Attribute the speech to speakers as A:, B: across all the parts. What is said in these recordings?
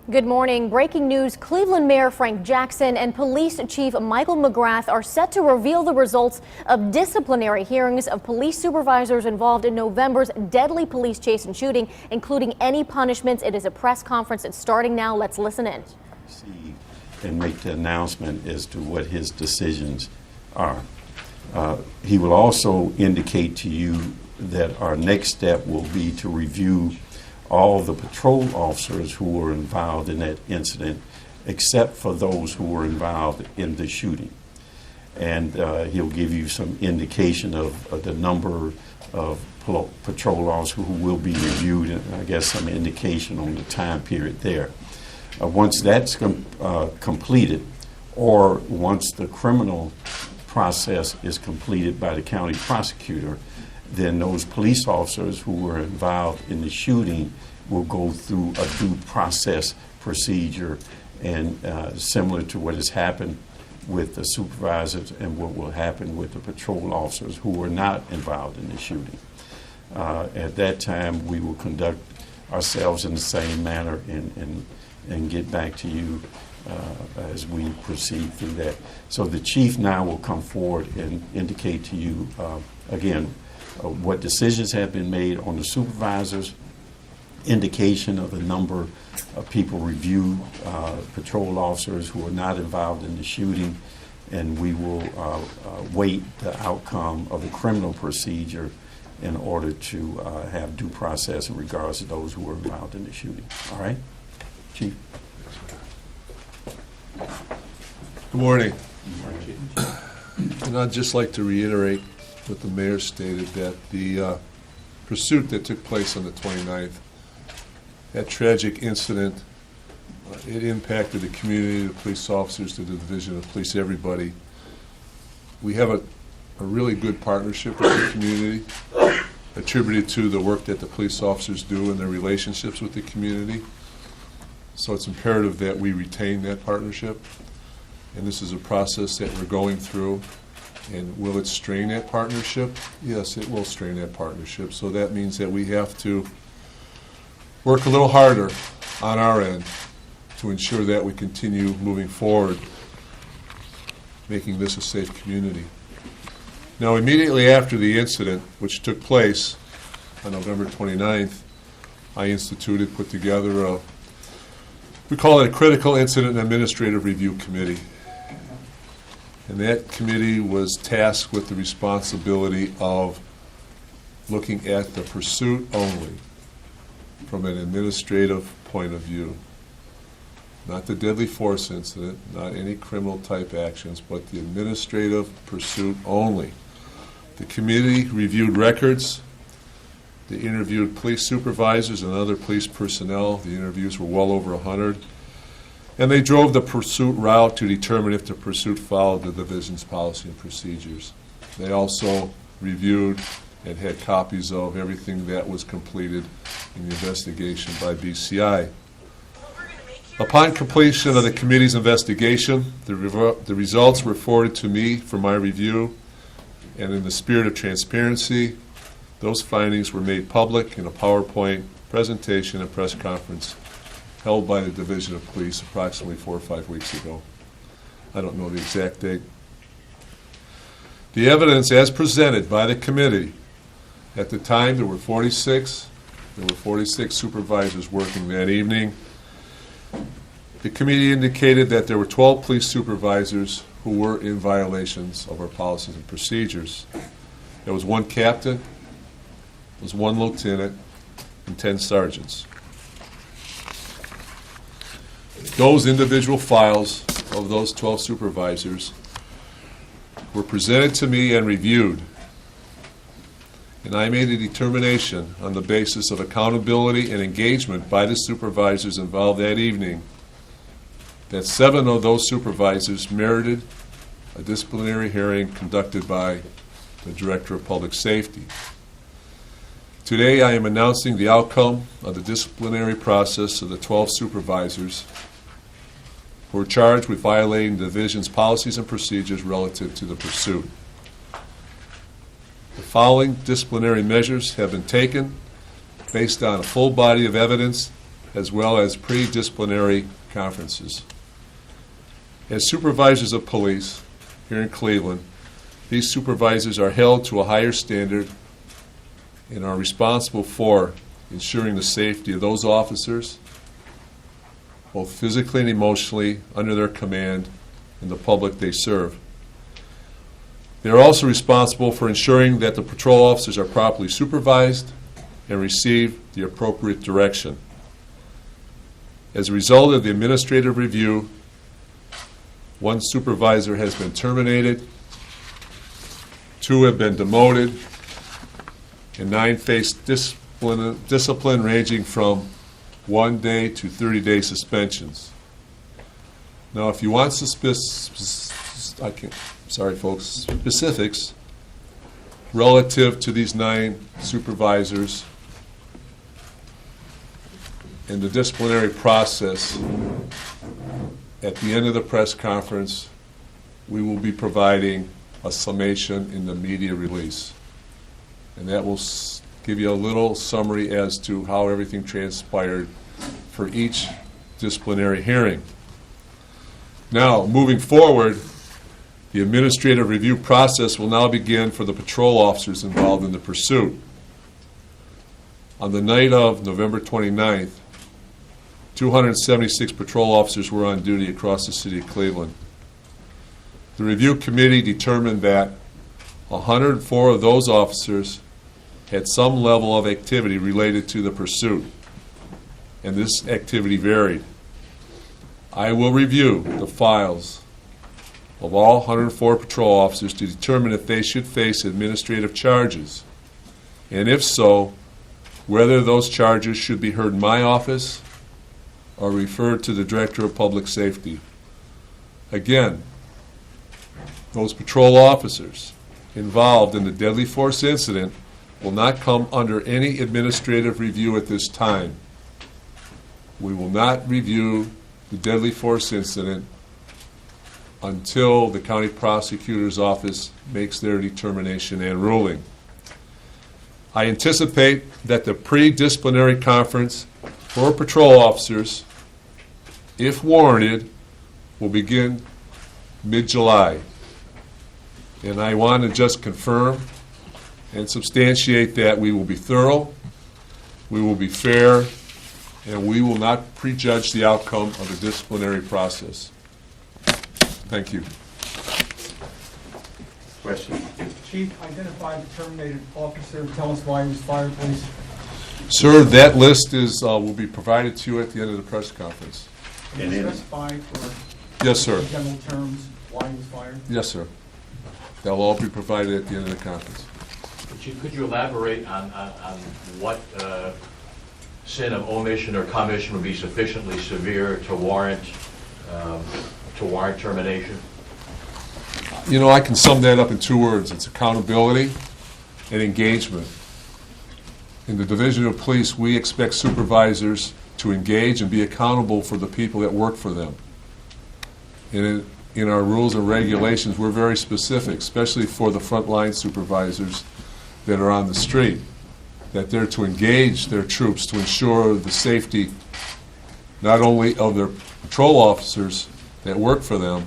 A: Good morning. Breaking news, Cleveland Mayor Frank Jackson and Police Chief Michael McGrath are set to reveal the results of disciplinary hearings of police supervisors involved in November's deadly police chase and shooting, including any punishments. It is a press conference. It's starting now. Let's listen in.
B: And make the announcement as to what his decisions are. He will also indicate to you that our next step will be to review all the patrol officers who were involved in that incident, except for those who were involved in the shooting. And he'll give you some indication of the number of patrol officers who will be reviewed, and I guess some indication on the time period there. Once that's completed, or once the criminal process is completed by the county prosecutor, then those police officers who were involved in the shooting will go through a due process procedure, and similar to what has happened with the supervisors and what will happen with the patrol officers who were not involved in the shooting. At that time, we will conduct ourselves in the same manner and get back to you as we proceed through that. So the chief now will come forward and indicate to you, again, what decisions have been made on the supervisors, indication of the number of people reviewed, patrol officers who are not involved in the shooting, and we will wait the outcome of the criminal procedure in order to have due process in regards to those who were involved in the shooting. All right, Chief?
C: Good morning. And I'd just like to reiterate what the mayor stated, that the pursuit that took place on the 29th, that tragic incident, it impacted the community, the police officers, the division of police, everybody. We have a really good partnership with the community, attributed to the work that the police officers do and their relationships with the community. So it's imperative that we retain that partnership. And this is a process that we're going through. And will it strain that partnership? Yes, it will strain that partnership. So that means that we have to work a little harder on our end to ensure that we continue moving forward, making this a safe community. Now, immediately after the incident, which took place on November 29th, I put together we call it a Critical Incident Administrative Review Committee. And that committee was tasked with the responsibility of looking at the pursuit only from an administrative point of view. Not the deadly force incident, not any criminal type actions, but the administrative pursuit only. The committee reviewed records. They interviewed police supervisors and other police personnel. The interviews were well over 100. And they drove the pursuit route to determine if the pursuit followed the division's policy and procedures. They also reviewed and had copies of everything that was completed in the investigation by BCI. Upon completion of the committee's investigation, the results were forwarded to me for my review, and in the spirit of transparency, those findings were made public in a PowerPoint presentation and press conference held by the Division of Police approximately 4 or 5 weeks ago. I don't know the exact date. The evidence as presented by the committee, at the time there were 46 supervisors working that evening. The committee indicated that there were 12 police supervisors who were in violations of our policies and procedures. There was 1 captain, there was 1 lieutenant, and 10 sergeants. Those individual files of those 12 supervisors were presented to me and reviewed. And I made a determination on the basis of accountability and engagement by the supervisors involved that evening that 7 of those supervisors merited a disciplinary hearing conducted by the Director of Public Safety. Today I am announcing the outcome of the disciplinary process of the 12 supervisors who were charged with violating the division's policies and procedures relative to the pursuit. The following disciplinary measures have been taken based on a full body of evidence as well as pre-disciplinary conferences. As supervisors of police here in Cleveland, these supervisors are held to a higher standard and are responsible for ensuring the safety of those officers, both physically and emotionally, under their command and the public they serve. They are also responsible for ensuring that the patrol officers are properly supervised and receive the appropriate direction. As a result of the administrative review, one supervisor has been terminated, 2 have been demoted, and 9 face discipline ranging from 1 day to 30-day suspensions. Now, if you want specifics relative to these 9 supervisors and the disciplinary process, at the end of the press conference, we will be providing a summation in the media release. And that will give you a little summary as to how everything transpired for each disciplinary hearing. Now, moving forward, the administrative review process will now begin for the patrol officers involved in the pursuit. On the night of November 29th, 276 patrol officers were on duty across the city of Cleveland. The review committee determined that 104 of those officers had some level of activity related to the pursuit, and this activity varied. I will review the files of all 104 patrol officers to determine if they should face administrative charges, and if so, whether those charges should be heard in my office or referred to the Director of Public Safety. Again, those patrol officers involved in the deadly force incident will not come under any administrative review at this time. We will not review the deadly force incident until the county prosecutor's office makes their determination and ruling. I anticipate that the pre-disciplinary conference for patrol officers, if warranted, will begin mid-July. And I want to just confirm and substantiate that we will be thorough, we will be fair, and we will not prejudge the outcome of the disciplinary process. Thank you.
B: Question?
D: Chief, identify the terminated officer. Tell us why he was fired, please.
C: Sir, that list will be provided to you at the end of the press conference.
D: Can you specify for
C: Yes, sir.
D: general terms why he was fired?
C: Yes, sir. That will all be provided at the end of the conference.
E: Could you elaborate on what sin of omission or commission would be sufficiently severe to warrant termination?
C: You know, I can sum that up in 2 words. It's accountability and engagement. In the Division of Police, we expect supervisors to engage and be accountable for the people that work for them. And in our rules and regulations, we're very specific, especially for the frontline supervisors that are on the street, that they're to engage their troops to ensure the safety not only of their patrol officers that work for them,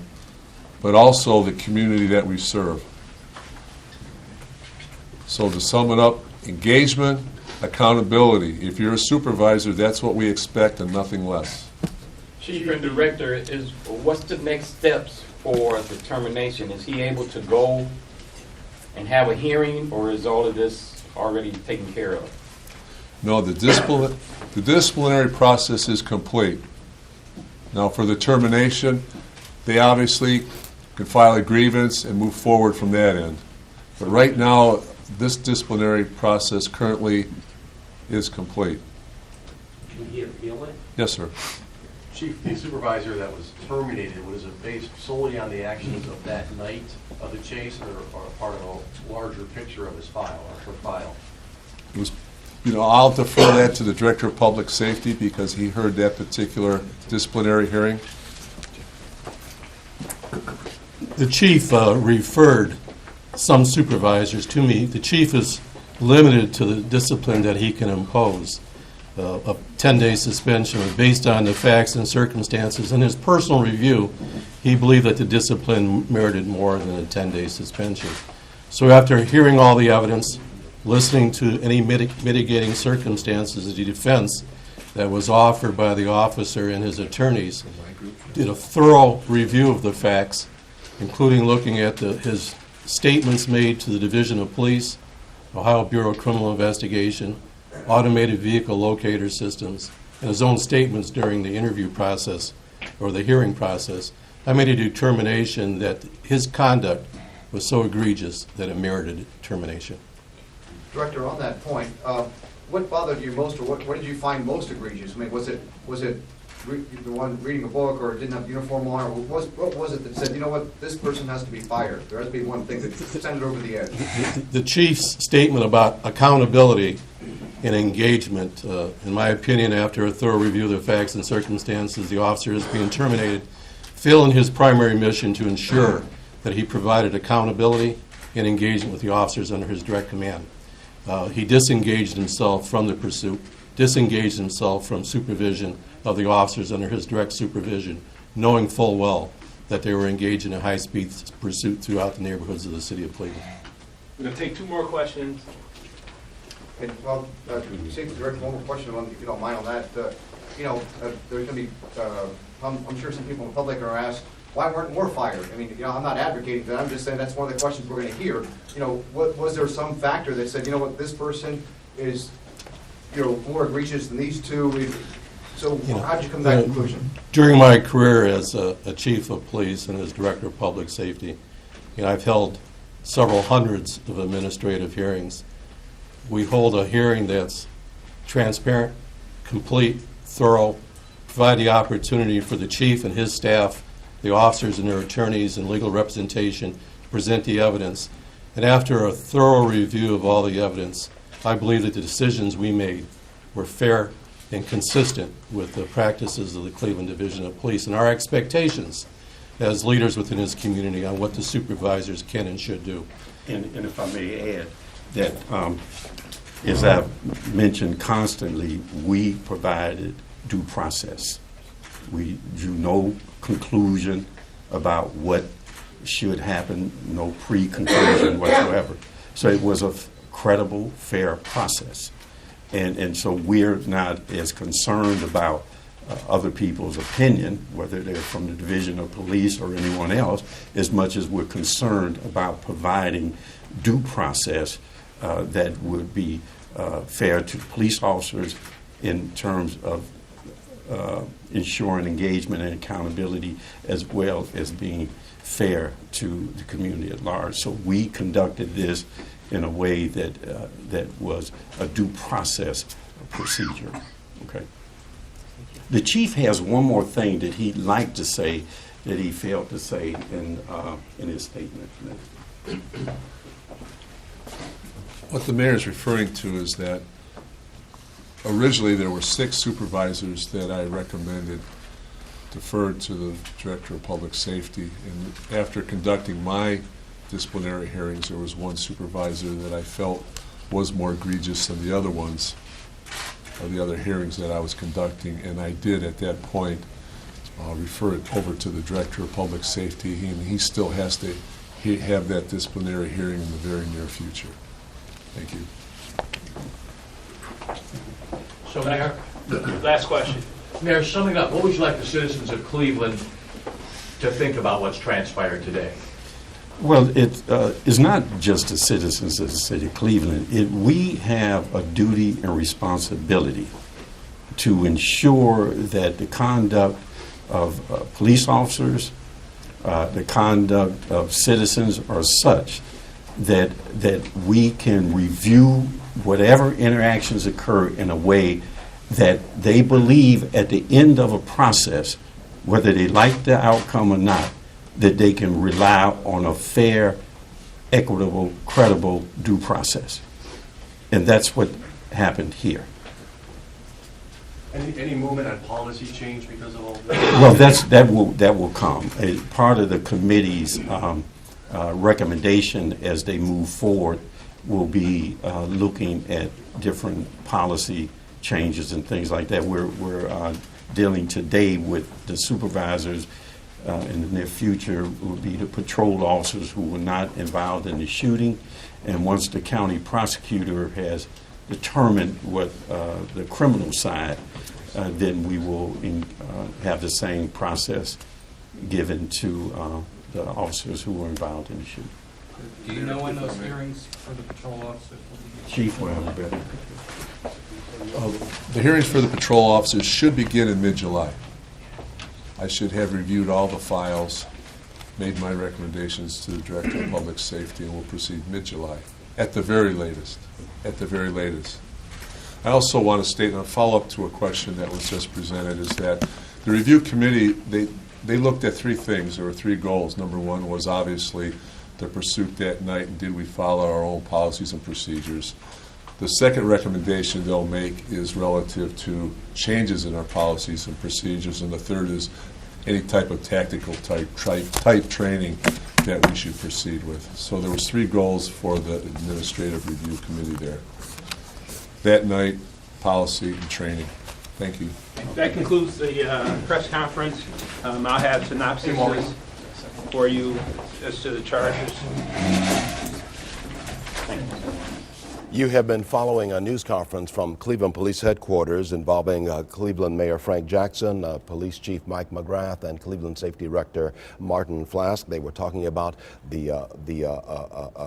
C: but also the community that we serve. So to sum it up, engagement, accountability. If you're a supervisor, that's what we expect and nothing less.
F: Chief and Director, what's the next steps for the termination? Is he able to go and have a hearing, or is all of this already taken care of?
C: No, the disciplinary process is complete. Now, for the termination, they obviously can file a grievance and move forward from that end. But right now, this disciplinary process currently is complete.
G: Can he appeal it?
C: Yes, sir.
G: Chief, the supervisor that was terminated, was it based solely on the actions of that night of the chase, or part of a larger picture of his file, or her file?
C: It was, I'll defer that to the Director of Public Safety because he heard that particular disciplinary hearing.
H: The chief referred some supervisors to me. The chief is limited to the discipline that he can impose. a 10-day suspension was based on the facts and circumstances. In his personal review, he believed that the discipline merited more than a 10-day suspension. So after hearing all the evidence, listening to any mitigating circumstances of the defense that was offered by the officer and his attorneys, did a thorough review of the facts, including looking at his statements made to the Division of Police, Ohio Bureau of Criminal Investigation, automated vehicle locator systems, and his own statements during the interview process or the hearing process. I made a determination that his conduct was so egregious that it merited termination.
I: Director, on that point, what bothered you most, or what did you find most egregious? I mean, was it the one reading a book, or didn't have uniform on, or what was it that said, you know what, this person has to be fired? There has to be one thing that sent it over the edge.
H: The chief's statement about accountability and engagement, in my opinion, after a thorough review of the facts and circumstances, the officer is being terminated, failing his primary mission to ensure that he provided accountability and engagement with the officers under his direct command. He disengaged himself from the pursuit, disengaged himself from supervision of the officers under his direct supervision, knowing full well that they were engaged in a high-speed pursuit throughout the neighborhoods of the city of Cleveland.
J: We're going to take 2 more questions.
I: And, well, Chief Director, one more question, if you don't mind on that. There's going to be, I'm sure some people in the public are asked, why weren't more fired? I mean, I'm not advocating for that. I'm just saying that's one of the questions we're going to hear. Was there some factor that said, you know what, this person is, more egregious than these two? So how did you come to that conclusion?
H: During my career as a chief of police and as director of public safety, I've held several hundreds of administrative hearings. We hold a hearing that's transparent, complete, thorough, provide the opportunity for the chief and his staff, the officers and their attorneys and legal representation to present the evidence. And after a thorough review of all the evidence, I believe that the decisions we made were fair and consistent with the practices of the Cleveland Division of Police and our expectations as leaders within his community on what the supervisors can and should do.
B: And if I may add, that as I've mentioned constantly, we provided due process. We drew no conclusion about what should happen, no pre-conclusion whatsoever. So it was a credible, fair process. And so we're not as concerned about other people's opinion, whether they're from the Division of Police or anyone else, as much as we're concerned about providing due process that would be fair to police officers in terms of ensuring engagement and accountability, as well as being fair to the community at large. So we conducted this in a way that was a due process procedure. Okay. The chief has one more thing that he'd like to say that he failed to say in his statement.
C: What the mayor is referring to is that originally there were 6 supervisors that I recommended deferred to the Director of Public Safety. And after conducting my disciplinary hearings, there was one supervisor that I felt was more egregious than the other ones, or the other hearings that I was conducting, and I did at that point refer it over to the Director of Public Safety, and he still has to have that disciplinary hearing in the very near future. Thank you.
E: So, Mayor,
J: Last question.
E: Mayor, summing up, what would you like the citizens of Cleveland to think about what's transpired today?
B: Well, it's not just the citizens of the city of Cleveland. We have a duty and responsibility to ensure that the conduct of police officers, the conduct of citizens are such that we can review whatever interactions occur in a way that they believe at the end of a process, whether they like the outcome or not, that they can rely on a fair, equitable, credible due process. And that's what happened here.
G: Any movement on policy change because of all this?
B: Well, that will come. Part of the committee's recommendation as they move forward will be looking at different policy changes and things like that. We're dealing today with the supervisors. In the near future will be the patrol officers who were not involved in the shooting. And once the county prosecutor has determined what the criminal side, then we will have the same process given to the officers who were involved in the shooting.
K: Do you know when those hearings for the patrol officers will be?
B: Chief will have a better.
C: The hearings for the patrol officers should begin in mid-July. I should have reviewed all the files, made my recommendations to the Director of Public Safety, and will proceed mid-July, at the very latest. At the very latest. I also want to state, and a follow-up to a question that was just presented, is that the review committee, they looked at three things. There were three goals. Number one was obviously the pursuit that night, and did we follow our own policies and procedures. The second recommendation they'll make is relative to changes in our policies and procedures, and the third is any type of tactical type training that we should proceed with. So there was three goals for the administrative review committee there. That night, policy and training. Thank you.
J: That concludes the press conference. I'll have synopsis for you as to the charges.
L: You have been following a news conference from Cleveland Police Headquarters involving Cleveland Mayor Frank Jackson, Police Chief Mike McGrath, and Cleveland Safety Director Martin Flask. They were talking about the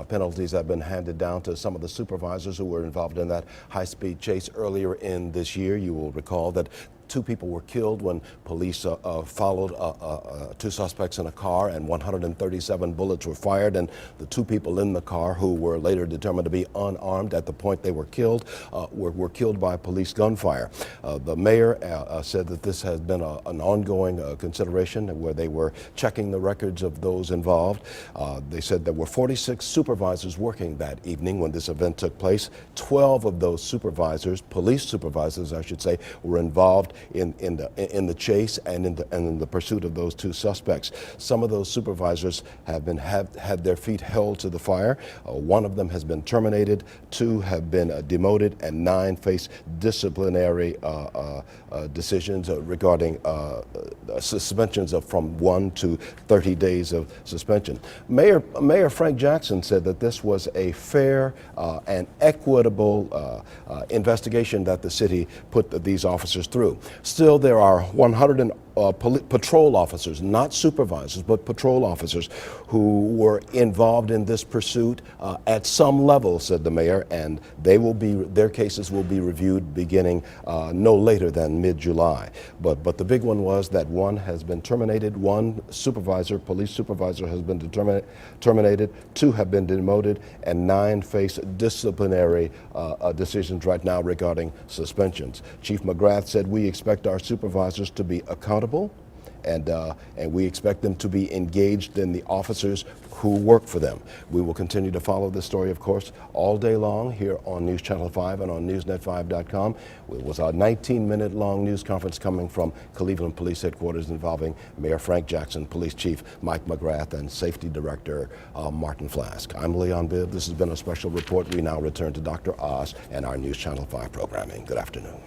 L: penalties that have been handed down to some of the supervisors who were involved in that high-speed chase earlier in this year. You will recall that 2 people were killed when police followed 2 suspects in a car, and 137 bullets were fired, and the 2 people in the car, who were later determined to be unarmed at the point they were killed, were killed by police gunfire. The mayor said that this has been an ongoing consideration where they were checking the records of those involved. They said there were 46 supervisors working that evening when this event took place. 12 of those supervisors, police supervisors I should say, were involved in the chase and in the pursuit of those 2 suspects. Some of those supervisors have had their feet held to the fire. 1 of them has been terminated, 2 have been demoted, and 9 face disciplinary decisions regarding suspensions of from 1 to 30 days of suspension. Mayor Frank Jackson said that this was a fair and equitable investigation that the city put these officers through. Still, there are 100 patrol officers, not supervisors, but patrol officers who were involved in this pursuit at some level, said the mayor, and their cases will be reviewed beginning no later than mid-July. But the big one was that 1 has been terminated, 1 supervisor, police supervisor, has been terminated, 2 have been demoted, and 9 face disciplinary decisions right now regarding suspensions. Chief McGrath said, "We expect our supervisors to be accountable, and we expect them to be engaged in the officers who work for them." We will continue to follow this story, of course, all day long here on News Channel 5 and on NewsNet5.com. It was a 19-minute long news conference coming from Cleveland Police Headquarters involving Mayor Frank Jackson, Police Chief Mike McGrath, and Safety Director Martin Flask. I'm Leon Bibb. This has been a special report. We now return to Dr. Oz and our News Channel 5 programming. Good afternoon.